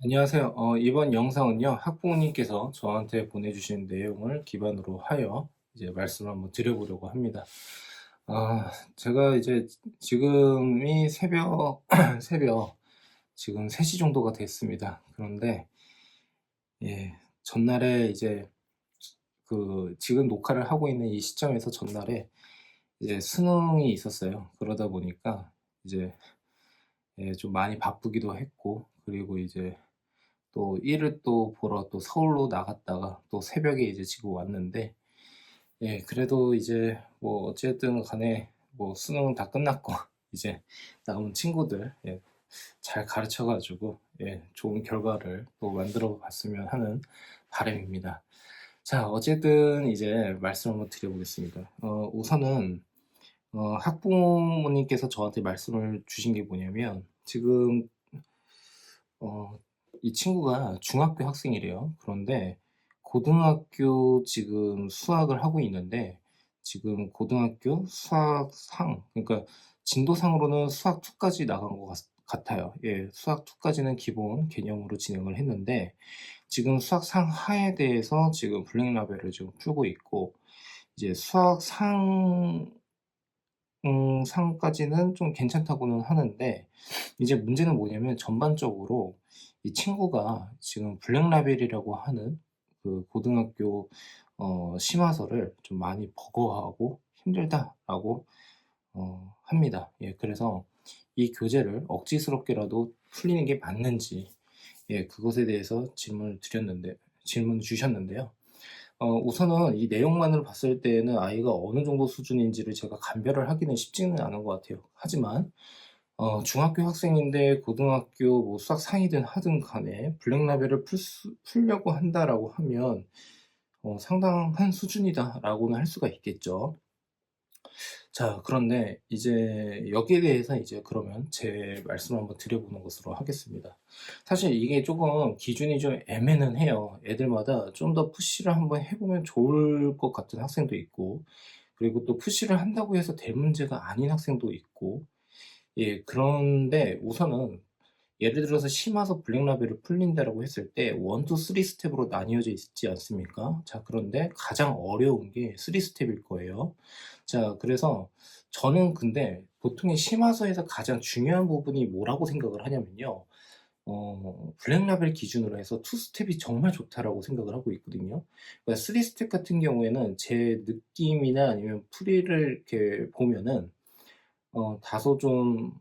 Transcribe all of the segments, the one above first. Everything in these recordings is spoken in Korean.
안녕하세요. 이번 영상은요, 학부모님께서 저한테 보내주신 내용을 기반으로 하여 이제 말씀을 한번 드려보려고 합니다. 제가 이제 지금이 새벽, 새벽 지금 3시 정도가 됐습니다. 그런데, 예, 전날에 이제 지금 녹화를 하고 있는 이 시점에서 전날에 이제 수능이 있었어요. 그러다 보니까 이제 좀 많이 바쁘기도 했고, 그리고 이제 또 일을 또 보러 또 서울로 나갔다가 또 새벽에 이제 지금 왔는데, 그래도 이제 뭐 어쨌든 간에 뭐 수능은 다 끝났고 이제 남은 친구들 잘 가르쳐 가지고 좋은 결과를 또 만들어 봤으면 하는 바람입니다. 자, 어쨌든 이제 말씀 한번 드려보겠습니다. 우선은 학부모님께서 저한테 말씀을 주신 게 뭐냐면, 지금 어 이 친구가 중학교 학생이래요. 그런데 고등학교 지금 수학을 하고 있는데, 지금 고등학교 수학 그러니까 진도상으로는 수학 2 까지 나간 것 같아요. 수학 2 까지는 기본 개념으로 진행을 했는데, 지금 수학 상하에 대해서 지금 블랙 라벨을 지금 풀고 있고, 이제 수학 상까지는 좀 괜찮다고는 하는데, 이제 문제는 뭐냐면 전반적으로 이 친구가 지금 블랙 라벨이라고 하는 그 고등학교 심화서를 좀 많이 버거워하고 힘들다라고 합니다. 그래서 이 교재를 억지스럽게라도 풀리는 게 맞는지, 그것에 대해서 질문 주셨는데요. 우선은 이 내용만으로 봤을 때는 아이가 어느 정도 수준인지를 제가 감별을 하기는 쉽지는 않은 것 같아요. 하지만 중학교 학생인데 고등학교 뭐 수학 상이든 하든 간에 블랙 라벨을 풀려고 한다라고 하면 '상당한 수준이다.'라고는 할 수가 있겠죠. 자, 그런데 이제 여기에 대해서 이제 그러면 제 말씀을 한번 드려보는 것으로 하겠습니다. 사실 이게 조금 기준이 좀 애매는 해요. 애들마다 좀 더 푸시를 한번 해 보면 좋을 것 같은 학생도 있고, 그리고 또 푸시를 한다고 해서 될 문제가 아닌 학생도 있고. 그런데 우선은 예를 들어서 심화서 블랙 라벨을 풀린다라고 했을 때 1, 2, 3 스텝으로 나뉘어져 있지 않습니까? 자, 그런데 가장 어려운 게 3 스텝일 거예요. 자, 그래서 저는 근데 보통의 심화서에서 가장 중요한 부분이 뭐라고 생각을 하냐면요. 블랙 라벨 기준으로 해서 2 스텝이 정말 좋다라고 생각을 하고 있거든요. 그러니까 3 스텝 같은 경우에는 제 느낌이나 아니면 풀이를 이렇게 보면은 다소 좀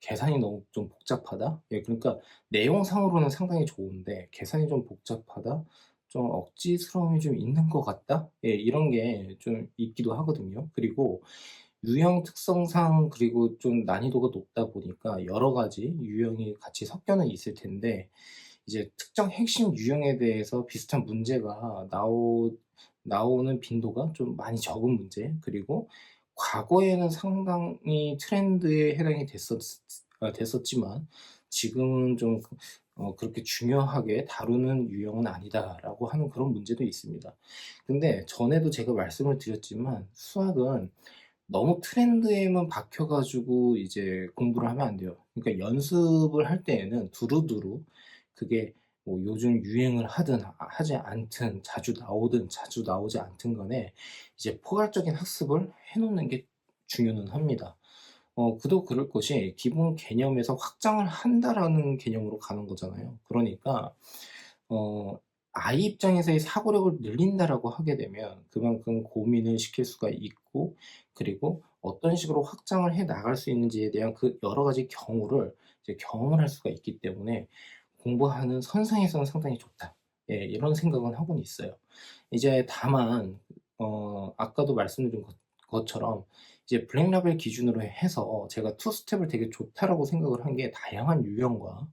계산이 너무 좀 복잡하다? 그러니까 내용상으로는 상당히 좋은데 계산이 좀 복잡하다? 좀 억지스러움이 좀 있는 것 같다? 이런 게 좀 있기도 하거든요. 그리고 유형 특성상, 그리고 좀 난이도가 높다 보니까 여러 가지 유형이 같이 섞여는 있을 텐데, 이제 특정 핵심 유형에 대해서 비슷한 문제가 나오는 빈도가 좀 많이 적은 문제, 그리고 과거에는 상당히 트렌드에 해당이 됐었지만 지금은 좀 그렇게 중요하게 다루는 유형은 아니다라고 하는 그런 문제도 있습니다. 근데 전에도 제가 말씀을 드렸지만 수학은 너무 트렌드에만 박혀 가지고 이제 공부를 하면 안 돼요. 그러니까 연습을 할 때에는 두루두루, 그게 뭐 요즘 유행을 하든 하지 않든, 자주 나오든 자주 나오지 않든 간에 이제 포괄적인 학습을 해 놓는 게 중요는 합니다. 그도 그럴 것이, 기본 개념에서 확장을 한다라는 개념으로 가는 거잖아요. 그러니까 어 아이 입장에서의 사고력을 늘린다라고 하게 되면 그만큼 고민을 시킬 수가 있고, 그리고 어떤 식으로 확장을 해 나갈 수 있는지에 대한 그 여러 가지 경우를 이제 경험을 할 수가 있기 때문에 '공부하는 선상에서는 상당히 좋다.' 이런 생각은 하고는 있어요. 이제 다만 아까도 말씀드린 것처럼 이제 블랙 라벨 기준으로 해서 제가 투 스텝을 되게 좋다라고 생각을 한 게, 다양한 유형과,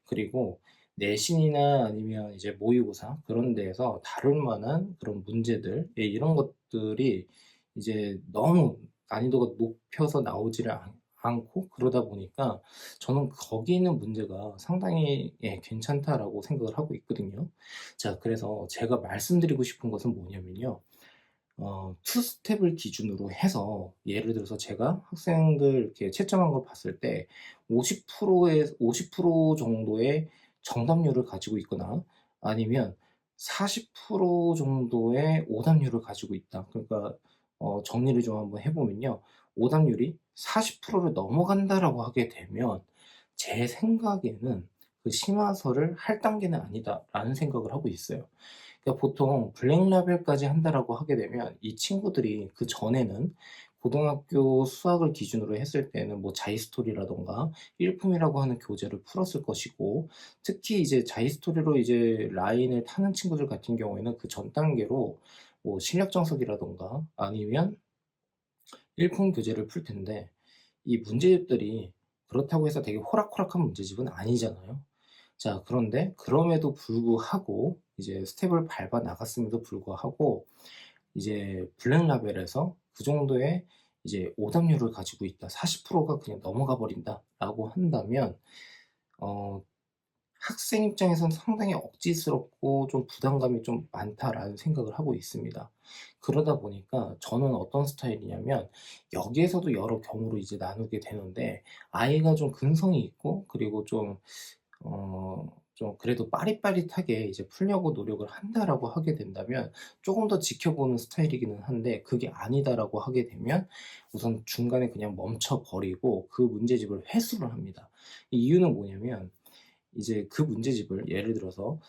그리고 내신이나 아니면 이제 모의고사 그런 데에서 다룰 만한 그런 문제들, 이런 것들이 이제 너무 난이도가 높여서 나오지를 않고, 그러다 보니까 저는 거기 있는 문제가 상당히 괜찮다라고 생각을 하고 있거든요. 자, 그래서 제가 말씀드리고 싶은 것은 뭐냐면요. 투 스텝을 기준으로 해서 예를 들어서 제가 학생들 이렇게 채점한 걸 봤을 때 50%의 50% 정도의 정답률을 가지고 있거나 아니면 40% 정도의 오답률을 가지고 있다. 그러니까 정리를 좀 한번 해 보면요. 오답률이 40%를 넘어간다라고 하게 되면 제 생각에는 그 심화서를 할 단계는 아니다라는 생각을 하고 있어요. 그러니까 보통 블랙라벨까지 한다라고 하게 되면 이 친구들이 그전에는 고등학교 수학을 기준으로 했을 때는 뭐 자이스토리라든가 일품이라고 하는 교재를 풀었을 것이고, 특히 이제 자이스토리로 이제 라인을 타는 친구들 같은 경우에는 그 전 단계로 뭐 실력 정석이라든가 아니면 일품 교재를 풀 텐데, 이 문제집들이 그렇다고 해서 되게 호락호락한 문제집은 아니잖아요. 자, 그런데 그럼에도 불구하고 이제 스텝을 밟아 나갔음에도 불구하고 이제 블랙라벨에서 그 정도의 이제 오답률을 가지고 있다. 40%가 그냥 넘어가 버린다라고 한다면 어 학생 입장에선 상당히 억지스럽고 좀 부담감이 좀 많다라는 생각을 하고 있습니다. 그러다 보니까 저는 어떤 스타일이냐면, 여기에서도 여러 경우로 이제 나누게 되는데, 아이가 좀 근성이 있고 그리고 좀 그래도 빠릿빠릿하게 이제 풀려고 노력을 한다라고 하게 된다면 쪼금 더 지켜보는 스타일이기는 한데, 그게 아니다라고 하게 되면 우선 중간에 그냥 멈춰 버리고 그 문제집을 회수를 합니다. 이유는 뭐냐면, 이제 그 문제집을 예를 들어서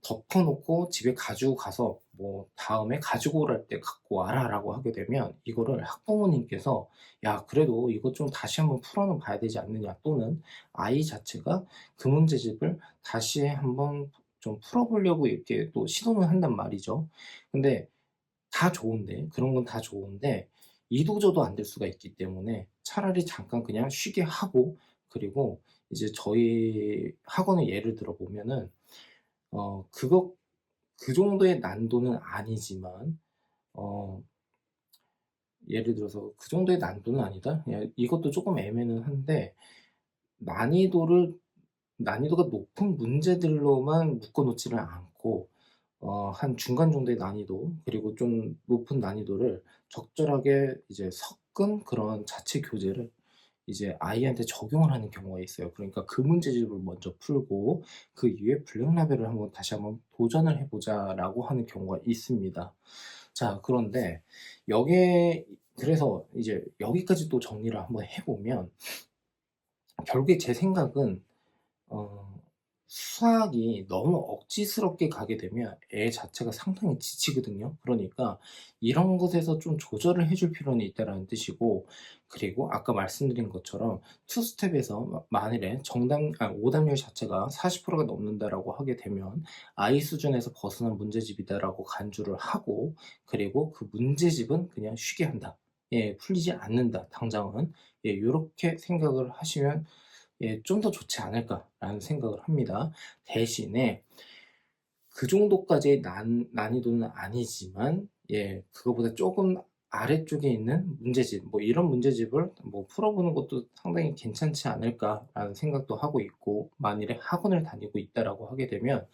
덮어 놓고 집에 가지고 가서 뭐 "다음에 가지고 오랄 때 갖고 와라."라고 하게 되면, 이거를 학부모님께서 "야, 그래도 이것 좀 다시 한번 풀어는 봐야 되지 않느냐." 또는 아이 자체가 그 문제집을 다시 한번 좀 풀어 보려고 이렇게 또 시도는 한단 말이죠. 근데 다 좋은데, 그런 건 다 좋은데 이도저도 안 될 수가 있기 때문에 차라리 잠깐 그냥 쉬게 하고, 그리고 이제 저희 학원의 예를 들어 보면은 그거 그 정도의 난도는 아니지만, 어 예를 들어서 그 정도의 난도는 아니다? 그냥 이것도 쪼끔 애매는 한데, 난이도를 난이도가 높은 문제들로만 묶어 놓지를 않고 한 중간 정도의 난이도, 그리고 좀 높은 난이도를 적절하게 이제 섞은 그런 자체 교재를 이제 아이한테 적용을 하는 경우가 있어요. 그러니까 그 문제집을 먼저 풀고 그 이후에 블랙라벨을 한번 다시 한번 도전을 해 보자라고 하는 경우가 있습니다. 자, 그런데 여기에 그래서 이제 여기까지 또 정리를 한번 해 보면, 결국에 제 생각은 어 수학이 너무 억지스럽게 가게 되면 애 자체가 상당히 지치거든요. 그러니까 이런 것에서 좀 조절을 해줄 필요는 있다라는 뜻이고, 그리고 아까 말씀드린 것처럼 투 스텝에서 만일에 오답률 자체가 40%가 넘는다라고 하게 되면 아이 수준에서 벗어난 문제집이다라고 간주를 하고, 그리고 그 문제집은 그냥 쉬게 한다. 예, 풀리지 않는다 당장은. 예, 요렇게 생각을 하시면 예, 좀 더 좋지 않을까라는 생각을 합니다. 대신에 그 정도까지의 난이도는 아니지만, 예, 그거보다 조금 아래쪽에 있는 문제집, 뭐 이런 문제집을 뭐 풀어보는 것도 상당히 괜찮지 않을까라는 생각도 하고 있고, 만일에 학원을 다니고 있다라고 하게 되면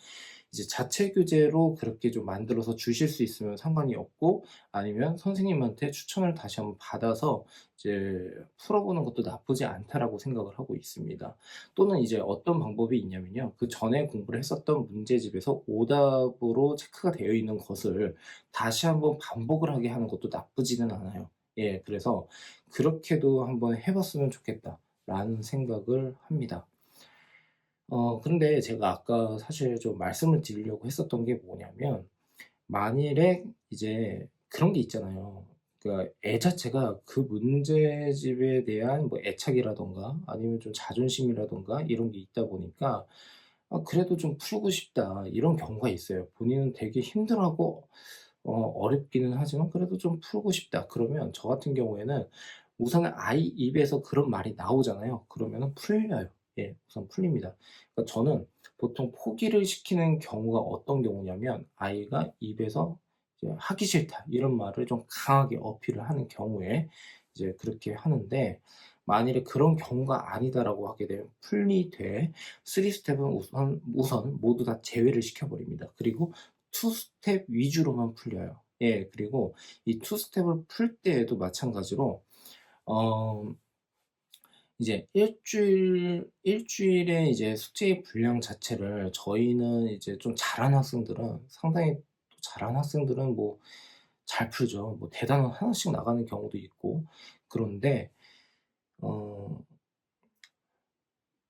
이제 자체 교재로 그렇게 좀 만들어서 주실 수 있으면 상관이 없고, 아니면 선생님한테 추천을 다시 한번 받아서 이제 풀어보는 것도 나쁘지 않다라고 생각을 하고 있습니다. 또는 이제 어떤 방법이 있냐면요. 그전에 공부를 했었던 문제집에서 오답으로 체크가 되어 있는 것을 다시 한번 반복을 하게 하는 것도 나쁘지는 않아요. 예, 그래서 '그렇게도 한번 해 봤으면 좋겠다.'라는 생각을 합니다. 근데 제가 아까 사실 좀 말씀을 드리려고 했었던 게 뭐냐면, 만일에 이제 그런 게 있잖아요. 그러니까 애 자체가 그 문제집에 대한 뭐 애착이라든가 아니면 좀 자존심이라든가 이런 게 있다 보니까 '아, 그래도 좀 풀고 싶다.' 이런 경우가 있어요. 본인은 되게 힘들어하고 어렵기는 하지만 '그래도 좀 풀고 싶다.' 그러면 저 같은 경우에는 우선은 아이 입에서 그런 말이 나오잖아요. 그러면은 풀려요. 예, 우선 풀립니다. 그러니까 저는 보통 포기를 시키는 경우가 어떤 경우냐면, 아이가 입에서 이제 "하기 싫다." 이런 말을 좀 강하게 어필을 하는 경우에 이제 그렇게 하는데, 만일에 그런 경우가 아니다라고 하게 되면 풀리되 3 스텝은 우선 모두 다 제외를 시켜 버립니다. 그리고 2 스텝 위주로만 풀려요. 예, 그리고 이 2 스텝을 풀 때에도 마찬가지로 어 이제 일주일에 이제 숙제의 분량 자체를 저희는 이제 좀 잘하는 학생들은 상당히 또 잘하는 학생들은 뭐 잘 풀죠. 뭐 대단원 하나씩 나가는 경우도 있고. 그런데 어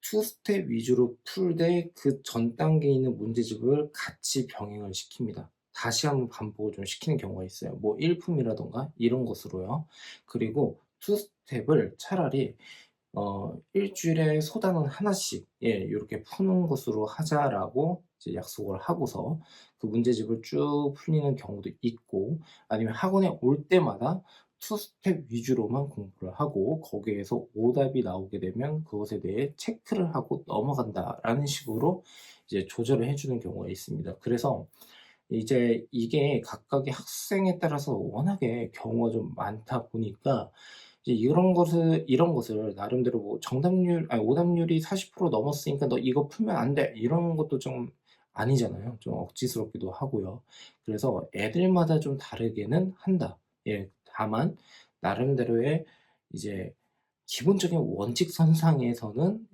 투 스텝 위주로 풀되 그 전 단계에 있는 문제집을 같이 병행을 시킵니다. 다시 한번 반복을 좀 시키는 경우가 있어요. 뭐 1 품이라든가 이런 것으로요. 그리고 투 스텝을 차라리 일 주일에 소단원 하나씩 요렇게 푸는 것으로 하자라고 이제 약속을 하고서 그 문제집을 쭉 풀리는 경우도 있고, 아니면 학원에 올 때마다 투 스텝 위주로만 공부를 하고 거기에서 오답이 나오게 되면 그것에 대해 체크를 하고 넘어간다라는 식으로 이제 조절을 해 주는 경우가 있습니다. 그래서 이제 이게 각각의 학생에 따라서 워낙에 경우가 좀 많다 보니까 이제 이런 것을 나름대로 뭐 정답률 아니 오답률이 40% 넘었으니까 "너 이거 풀면 안 돼." 이런 것도 좀 아니잖아요. 좀 억지스럽기도 하고요. 그래서 애들마다 좀 다르게는 한다. 다만 나름대로의 이제 기본적인 원칙선상에서는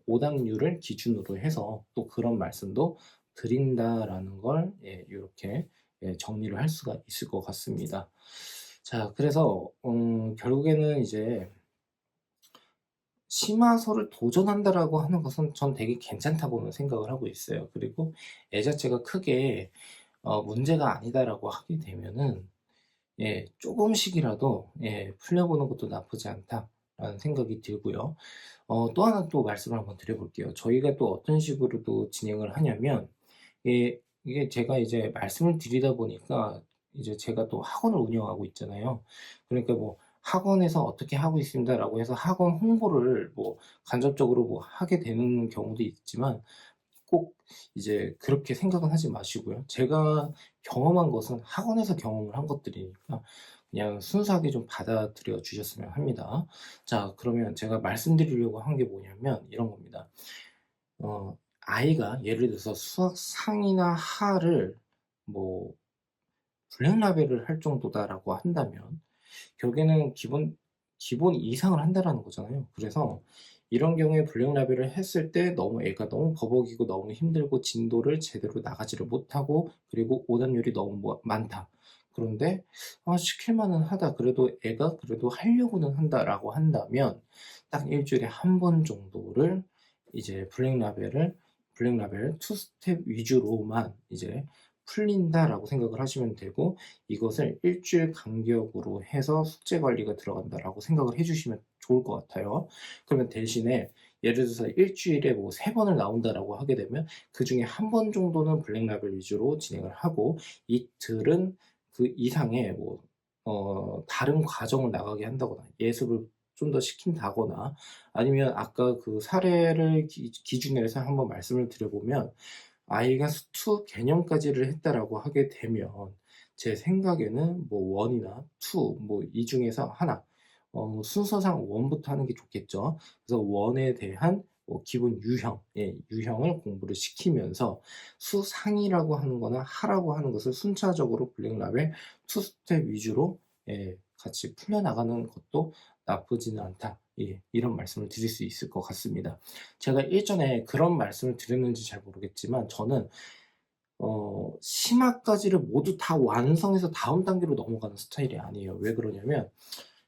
오답률을 기준으로 해서 또 그런 말씀도 드린다라는 걸 요렇게 정리를 할 수가 있을 것 같습니다. 자, 그래서 결국에는 이제 심화서를 도전한다라고 하는 것은 전 되게 괜찮다고는 생각을 하고 있어요. 그리고 애 자체가 크게 '문제가 아니다.'라고 하게 되면은 쪼금씩이라도 풀려보는 것도 나쁘지 않다라는 생각이 들고요. 또 하나 또 말씀을 한번 드려 볼게요. 저희가 또 어떤 식으로 또 진행을 하냐면, 이게 제가 이제 말씀을 드리다 보니까 이제 제가 또 학원을 운영하고 있잖아요. 그러니까 뭐 "학원에서 어떻게 하고 있습니다."라고 해서 학원 홍보를 뭐 간접적으로 뭐 하게 되는 경우도 있지만, 꼭 이제 그렇게 생각은 하지 마시고요. 제가 경험한 것은 학원에서 경험을 한 것들이니까 그냥 순수하게 좀 받아들여 주셨으면 합니다. 자, 그러면 제가 말씀드리려고 한 게 뭐냐면 이런 겁니다. 아이가 예를 들어서 수학 상이나 하를 뭐 블랙라벨을 할 정도다라고 한다면 결국에는 기본 이상을 한다라는 거잖아요. 그래서 이런 경우에 블랙라벨을 했을 때 너무 애가 너무 버벅이고 너무 힘들고 진도를 제대로 나가지를 못하고 그리고 오답률이 너무 많다. 그런데 시킬 만은 하다. 그래도 애가 그래도 하려고는 한다라고 한다면 딱 일 주일에 한 번 정도를 이제 블랙라벨 투 스텝 위주로만 이제 풀린다라고 생각을 하시면 되고, 이것을 일 주일 간격으로 해서 숙제 관리가 들어간다라고 생각을 해 주시면 좋을 것 같아요. 그러면 대신에 예를 들어서 일 주일에 뭐 3 번을 나온다라고 하게 되면 그중에 한 번 정도는 블랙라벨 위주로 진행을 하고, 이틀은 그 이상의 뭐 다른 과정을 나가게 한다거나 예습을 좀 더 시킨다거나, 아니면 아까 그 사례를 기준으로 해서 한번 말씀을 드려 보면, 아이가 수투 개념까지를 했다라고 하게 되면 제 생각에는 뭐 1 이나 2 뭐 이 중에서 하나, 순서상 1 부터 하는 게 좋겠죠. 그래서 1에 대한 뭐 기본 유형을 공부를 시키면서 수상이라고 하는 거나 하라고 하는 것을 순차적으로 블랙라벨 투 스텝 위주로 같이 풀려나가는 것도 나쁘지는 않다. 이런 말씀을 드릴 수 있을 것 같습니다. 제가 일전에 그런 말씀을 드렸는지 잘 모르겠지만, 저는 심화까지를 모두 다 완성해서 다음 단계로 넘어가는 스타일이 아니에요. 왜 그러냐면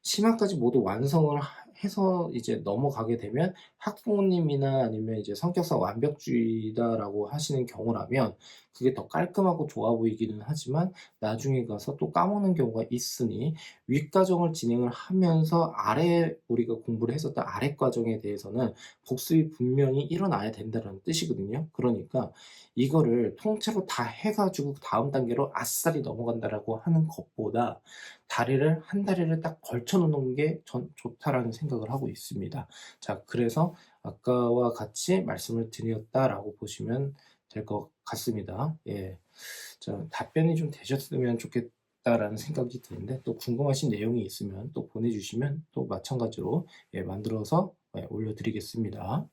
심화까지 모두 완성을 해서 이제 넘어가게 되면 학부모님이나 아니면 이제 성격상 완벽주의다라고 하시는 경우라면 그게 더 깔끔하고 좋아 보이기는 하지만 나중에 가서 또 까먹는 경우가 있으니, 윗과정을 진행을 하면서 우리가 공부를 했었던 아랫 과정에 대해서는 복습이 분명히 일어나야 된다는 뜻이거든요. 그러니까 이거를 통째로 다 해 가지고 다음 단계로 아싸리 넘어간다라고 하는 것보다 다리를 한 다리를 딱 걸쳐 놓는 게 전 좋다라는 생각을 하고 있습니다. 자, 그래서 아까와 같이 말씀을 드렸다라고 보시면 될 것 같습니다. 자, 답변이 좀 되셨으면 좋겠다라는 생각이 드는데, 또 궁금하신 내용이 있으면 또 보내 주시면 또 마찬가지로 만들어서 올려 드리겠습니다.